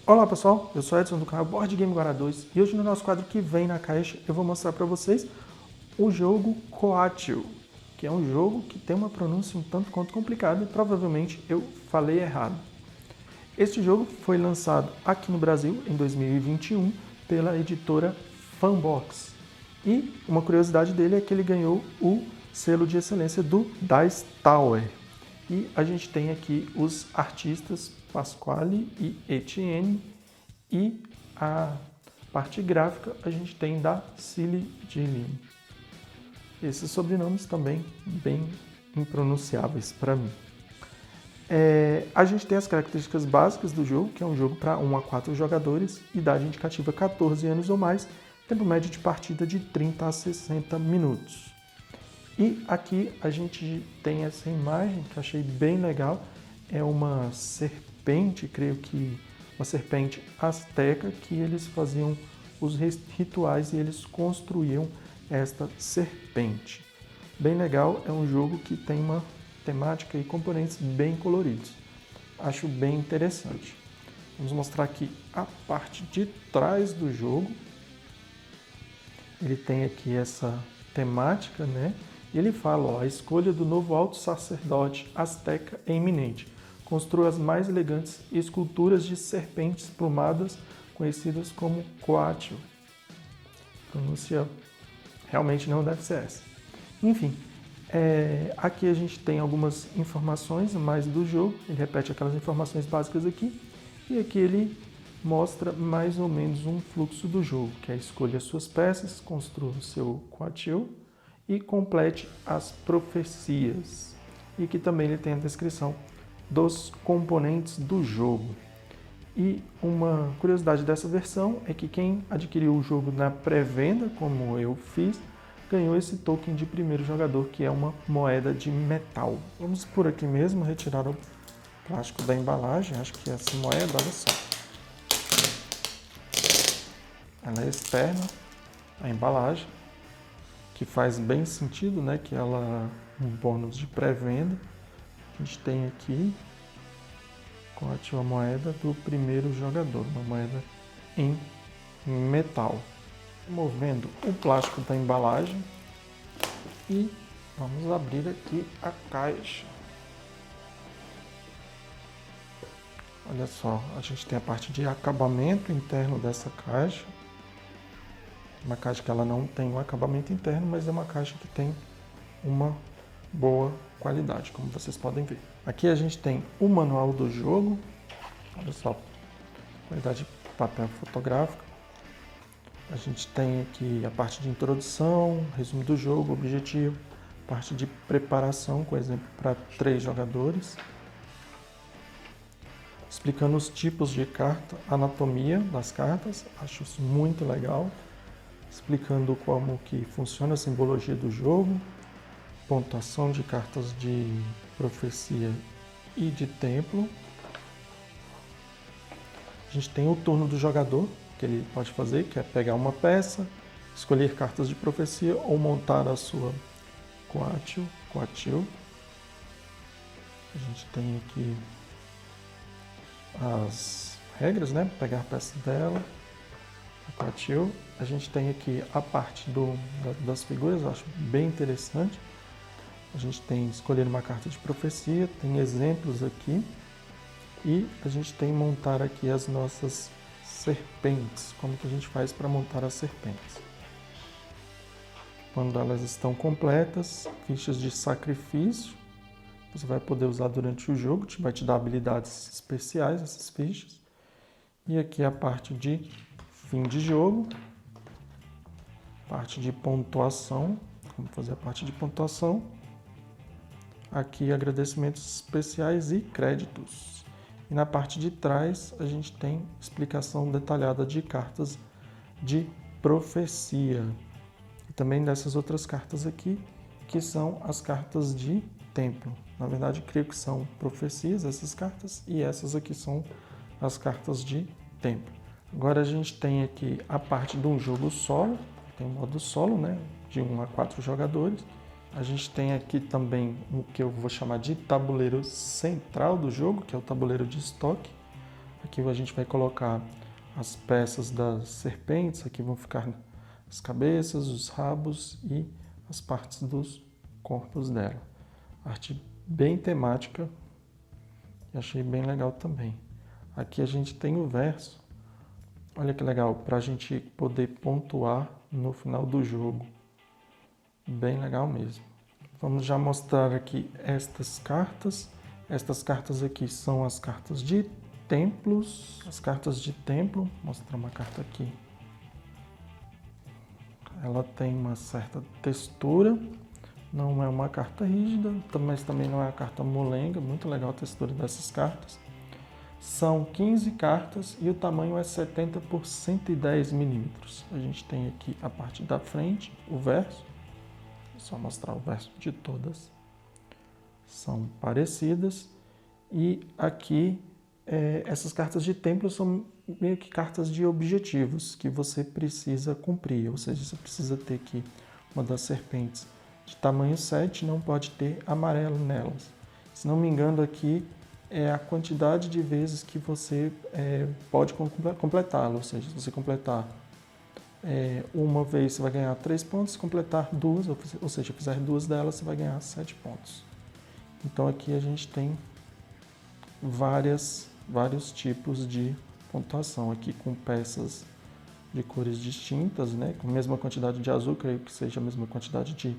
Olá pessoal, eu sou Edson do canal Board Game Guará 2 e hoje no nosso quadro que vem na caixa eu vou mostrar para vocês o jogo Coatio, que é um jogo que tem uma pronúncia um tanto quanto complicada e provavelmente eu falei errado. Este jogo foi lançado aqui no Brasil em 2021 pela editora Fanbox e uma curiosidade dele é que ele ganhou o selo de excelência do Dice Tower. E a gente tem aqui os artistas Pasquale e Etienne e a parte gráfica a gente tem da Cilly Gilliam. Esses sobrenomes também bem impronunciáveis para mim. A gente tem as características básicas do jogo, que é um jogo para 1 a 4 jogadores, idade indicativa 14 anos ou mais, tempo médio de partida de 30 a 60 minutos. E aqui a gente tem essa imagem que eu achei bem legal, é uma serpente, creio que uma serpente asteca, que eles faziam os rituais e eles construíam esta serpente. Bem legal, é um jogo que tem uma temática e componentes bem coloridos. Acho bem interessante. Vamos mostrar aqui a parte de trás do jogo. Ele tem aqui essa temática, né? E ele fala, ó, a escolha do novo alto sacerdote asteca é iminente. Construa as mais elegantes esculturas de serpentes plumadas, conhecidas como Coatio. Pronúncia realmente não deve ser essa. Enfim, aqui a gente tem algumas informações mais do jogo. Ele repete aquelas informações básicas aqui. E aqui ele mostra mais ou menos um fluxo do jogo, que é escolha suas peças, construa o seu Coatio e complete as profecias. E aqui também ele tem a descrição dos componentes do jogo. E uma curiosidade dessa versão é que quem adquiriu o jogo na pré-venda, como eu fiz, ganhou esse token de primeiro jogador, que é uma moeda de metal. Vamos por aqui mesmo retirar o plástico da embalagem. Acho que essa moeda, olha só, ela é externa, a embalagem, que faz bem sentido, né? Que ela é um bônus de pré-venda. A gente tem aqui a moeda do primeiro jogador, uma moeda em metal. Movendo o plástico da embalagem e vamos abrir aqui a caixa. Olha só, a gente tem a parte de acabamento interno dessa caixa. Uma caixa que ela não tem um acabamento interno, mas é uma caixa que tem uma boa qualidade, como vocês podem ver. Aqui a gente tem o manual do jogo, olha só, qualidade de papel fotográfico. A gente tem aqui a parte de introdução, resumo do jogo, objetivo, parte de preparação, com exemplo para 3 jogadores, explicando os tipos de carta, anatomia das cartas, acho isso muito legal, explicando como que funciona a simbologia do jogo, pontuação de cartas de profecia e de templo. A gente tem o turno do jogador, que ele pode fazer, que é pegar uma peça, escolher cartas de profecia ou montar a sua Coatio. A gente tem aqui as regras, né? Pegar a peça dela, a Coatio. A gente tem aqui a parte das figuras, eu acho bem interessante. A gente tem escolher uma carta de profecia, tem exemplos aqui. E a gente tem montar aqui as nossas serpentes. Como que a gente faz para montar as serpentes? Quando elas estão completas, fichas de sacrifício. Você vai poder usar durante o jogo, vai te dar habilidades especiais, essas fichas. E aqui a parte de fim de jogo. Parte de pontuação. Vamos fazer a parte de pontuação. Aqui agradecimentos especiais e créditos. E na parte de trás a gente tem explicação detalhada de cartas de profecia. E também dessas outras cartas aqui, que são as cartas de templo. Na verdade, creio que são profecias essas cartas, e essas aqui são as cartas de templo. Agora a gente tem aqui a parte de um jogo solo, tem um modo solo, né, de 1 a 4 jogadores. A gente tem aqui também o que eu vou chamar de tabuleiro central do jogo, que é o tabuleiro de estoque. Aqui a gente vai colocar as peças das serpentes, aqui vão ficar as cabeças, os rabos e as partes dos corpos dela. Arte bem temática, e achei bem legal também. Aqui a gente tem o verso, olha que legal, para a gente poder pontuar no final do jogo. Bem legal mesmo. Vamos já mostrar aqui estas cartas. Estas cartas aqui são as cartas de templos. As cartas de templo. Vou mostrar uma carta aqui. Ela tem uma certa textura. Não é uma carta rígida, mas também não é uma carta molenga. Muito legal a textura dessas cartas. São 15 cartas e o tamanho é 70 por 110 milímetros. A gente tem aqui a parte da frente, o verso. Vou só mostrar o verso de todas. São parecidas. E aqui, essas cartas de templo são meio que cartas de objetivos que você precisa cumprir. Ou seja, você precisa ter aqui uma das serpentes de tamanho 7, não pode ter amarelo nelas. Se não me engano, aqui é a quantidade de vezes que você pode completá-la. Ou seja, se você completar uma vez, você vai ganhar 3 pontos. Se completar duas, ou seja, fizer duas delas, você vai ganhar 7 pontos. Então aqui a gente tem vários tipos de pontuação. Aqui com peças de cores distintas, né? Com a mesma quantidade de azul, creio que seja a mesma quantidade de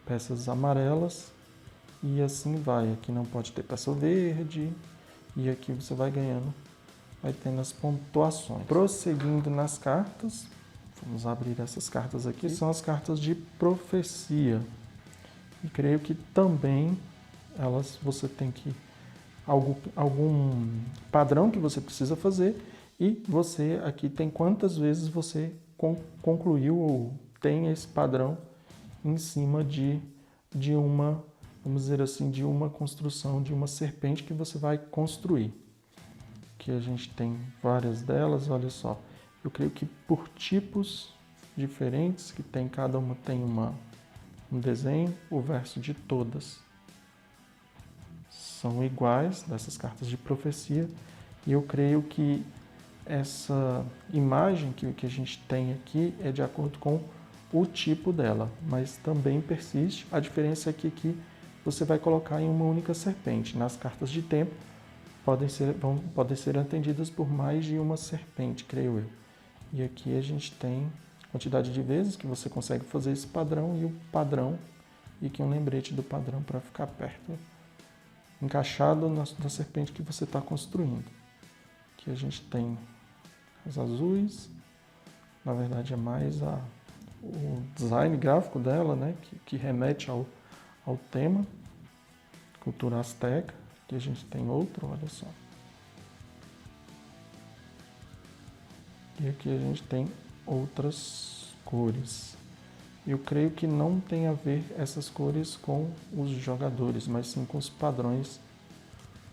peças amarelas. E assim vai. Aqui não pode ter peça verde. E aqui você vai ganhando, vai tendo as pontuações. Prosseguindo nas cartas, vamos abrir essas cartas aqui. São as cartas de profecia. E creio que também você tem que algum padrão que você precisa fazer. E você aqui tem quantas vezes você concluiu ou tem esse padrão em cima de uma, vamos dizer assim, de uma construção, de uma serpente que você vai construir. Aqui a gente tem várias delas, olha só. Eu creio que por tipos diferentes, que tem, cada uma tem um desenho, o verso de todas são iguais, dessas cartas de profecia. E eu creio que essa imagem que a gente tem aqui é de acordo com o tipo dela, mas também persiste. A diferença é que aqui você vai colocar em uma única serpente. Nas cartas de tempo podem ser atendidas por mais de uma serpente, creio eu. E aqui a gente tem a quantidade de vezes que você consegue fazer esse padrão e o padrão, e aqui um lembrete do padrão para ficar perto, encaixado na serpente que você está construindo. Aqui a gente tem as azuis, na verdade é mais o design gráfico dela, né, que remete ao tema, cultura asteca. Aqui a gente tem outro, olha só. E aqui a gente tem outras cores. Eu creio que não tem a ver essas cores com os jogadores, mas sim com os padrões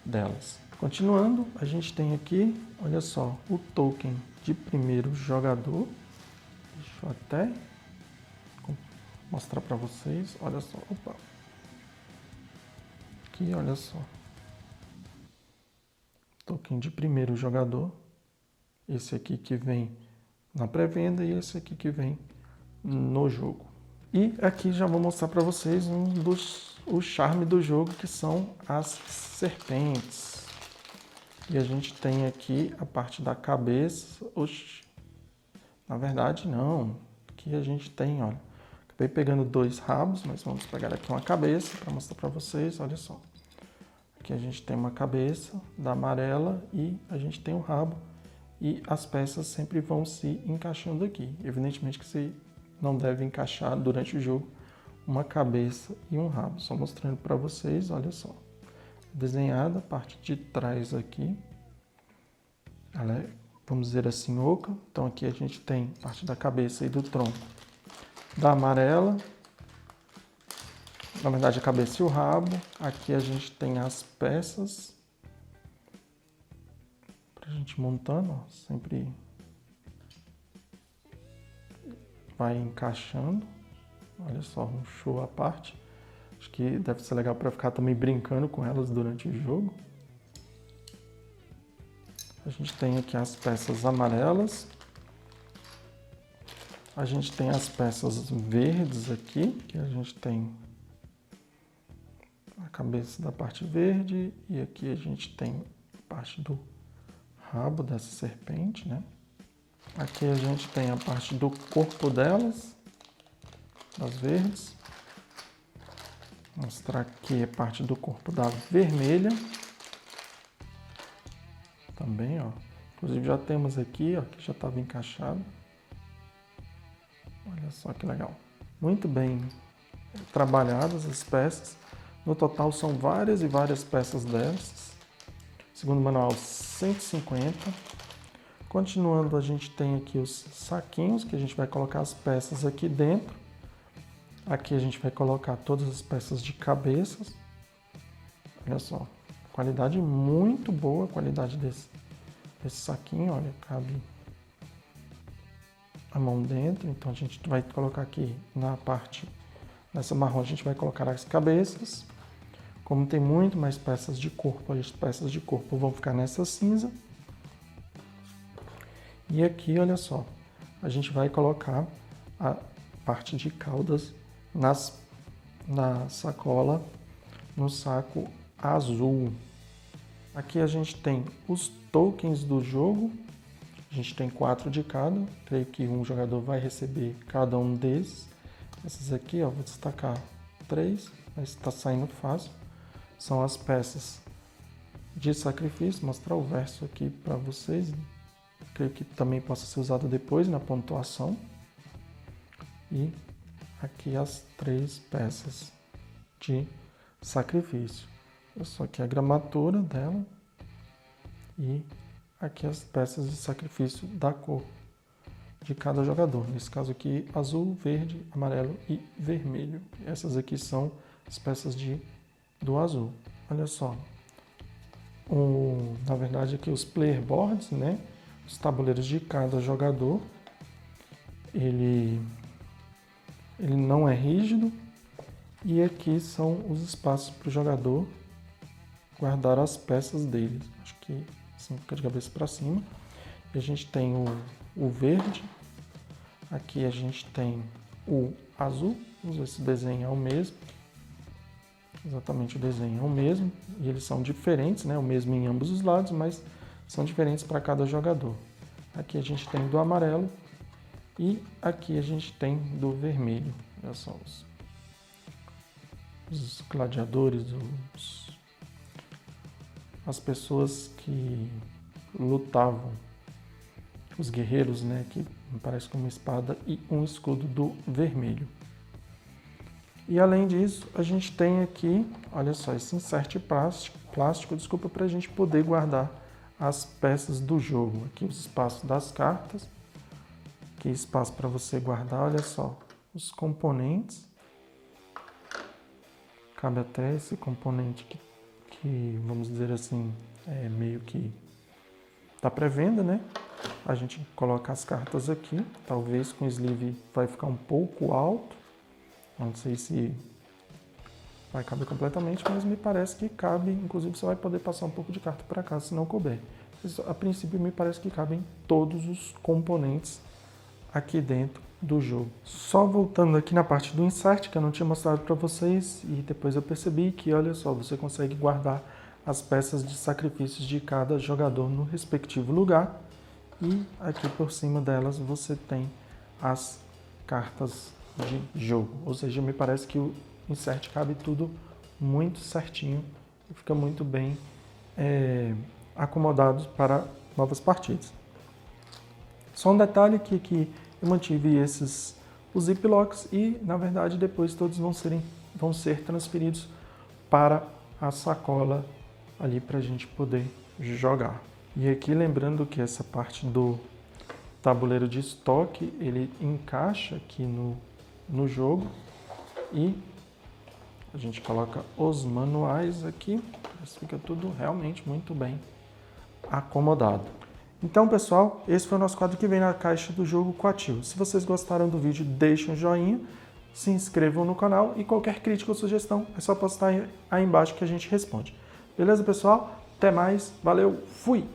delas. Continuando, a gente tem aqui, olha só, o token de primeiro jogador. Deixa eu até mostrar para vocês, olha só, opa. Aqui, olha só. Token de primeiro jogador. Esse aqui que vem na pré-venda e esse aqui que vem no jogo. E aqui já vou mostrar para vocês o charme do jogo, que são as serpentes. E a gente tem aqui a parte da cabeça. Oxi, na verdade não. Aqui a gente tem, olha, acabei pegando 2 rabos, mas vamos pegar aqui uma cabeça para mostrar para vocês, olha só. Aqui a gente tem uma cabeça da amarela e a gente tem um rabo. E as peças sempre vão se encaixando aqui. Evidentemente que você não deve encaixar durante o jogo uma cabeça e um rabo. Só mostrando para vocês, olha só. Desenhada a parte de trás aqui. Ela é, vamos dizer assim, oca. Então aqui a gente tem parte da cabeça e do tronco da amarela. Na verdade a cabeça e o rabo. Aqui a gente tem as peças. Pra gente montando, ó, sempre vai encaixando. Olha só, um show à parte. Acho que deve ser legal para ficar também brincando com elas durante o jogo. A gente tem aqui as peças amarelas. A gente tem as peças verdes aqui, que a gente tem a cabeça da parte verde e aqui a gente tem a parte do rabo dessa serpente, né? Aqui a gente tem a parte do corpo delas, das verdes. Vou mostrar aqui a parte do corpo da vermelha. Também, ó. Inclusive já temos aqui, ó, que já estava encaixado. Olha só que legal. Muito bem trabalhadas as peças. No total são várias e várias peças dessas. Segundo o manual, 150. Continuando, a gente tem aqui os saquinhos, que a gente vai colocar as peças aqui dentro. Aqui a gente vai colocar todas as peças de cabeças. Olha só, qualidade muito boa, a qualidade desse saquinho, olha, cabe a mão dentro. Então a gente vai colocar aqui na parte, nessa marrom, a gente vai colocar as cabeças. Como tem muito mais peças de corpo, as peças de corpo vão ficar nessa cinza. E aqui, olha só, a gente vai colocar a parte de caudas na sacola, no saco azul. Aqui a gente tem os tokens do jogo, a gente tem 4 de cada, creio que um jogador vai receber cada um desses. Essas aqui, ó, vou destacar 3, mas está saindo fácil. São as peças de sacrifício, mostrar o verso aqui para vocês. Creio que também possa ser usado depois na pontuação. E aqui as 3 peças de sacrifício. Olha só aqui a gramatura dela. E aqui as peças de sacrifício da cor de cada jogador. Nesse caso aqui, azul, verde, amarelo e vermelho. Essas aqui são as peças do azul. Olha só. Na verdade aqui os player boards, né? Os tabuleiros de cada jogador, ele não é rígido, e aqui são os espaços para o jogador guardar as peças dele. Acho que assim fica de cabeça para cima. E a gente tem o verde, aqui a gente tem o azul, esse desenho é o mesmo, exatamente o desenho é o mesmo, e eles são diferentes, né? O mesmo em ambos os lados, mas são diferentes para cada jogador. Aqui a gente tem do amarelo e aqui a gente tem do vermelho. Olha só os gladiadores, as pessoas que lutavam, os guerreiros, né, que me parece com uma espada e um escudo do vermelho. E além disso, a gente tem aqui, olha só, esse insert plástico, desculpa, para a gente poder guardar as peças do jogo. Aqui os espaços das cartas, aqui espaço para você guardar, olha só, os componentes. Cabe até esse componente que vamos dizer assim, é meio que tá pré-venda, né? A gente coloca as cartas aqui, talvez com o sleeve vai ficar um pouco alto, não sei se vai caber completamente, mas me parece que cabe, inclusive você vai poder passar um pouco de carta para cá se não couber. Mas, a princípio me parece que cabem todos os componentes aqui dentro do jogo. Só voltando aqui na parte do insert, que eu não tinha mostrado para vocês, e depois eu percebi que, olha só, você consegue guardar as peças de sacrifícios de cada jogador no respectivo lugar, e aqui por cima delas você tem as cartas de jogo, ou seja, me parece que o insert cabe tudo muito certinho e fica muito bem acomodado para novas partidas. Só um detalhe que eu mantive os zip-locks e, na verdade, depois todos vão ser transferidos para a sacola ali para a gente poder jogar. E aqui lembrando que essa parte do tabuleiro de estoque, ele encaixa aqui no jogo e a gente coloca os manuais aqui, isso fica tudo realmente muito bem acomodado. Então, pessoal, esse foi o nosso quadro que vem na caixa do jogo Coatio. Se vocês gostaram do vídeo, deixem um joinha, se inscrevam no canal e qualquer crítica ou sugestão é só postar aí embaixo que a gente responde. Beleza, pessoal? Até mais, valeu, fui!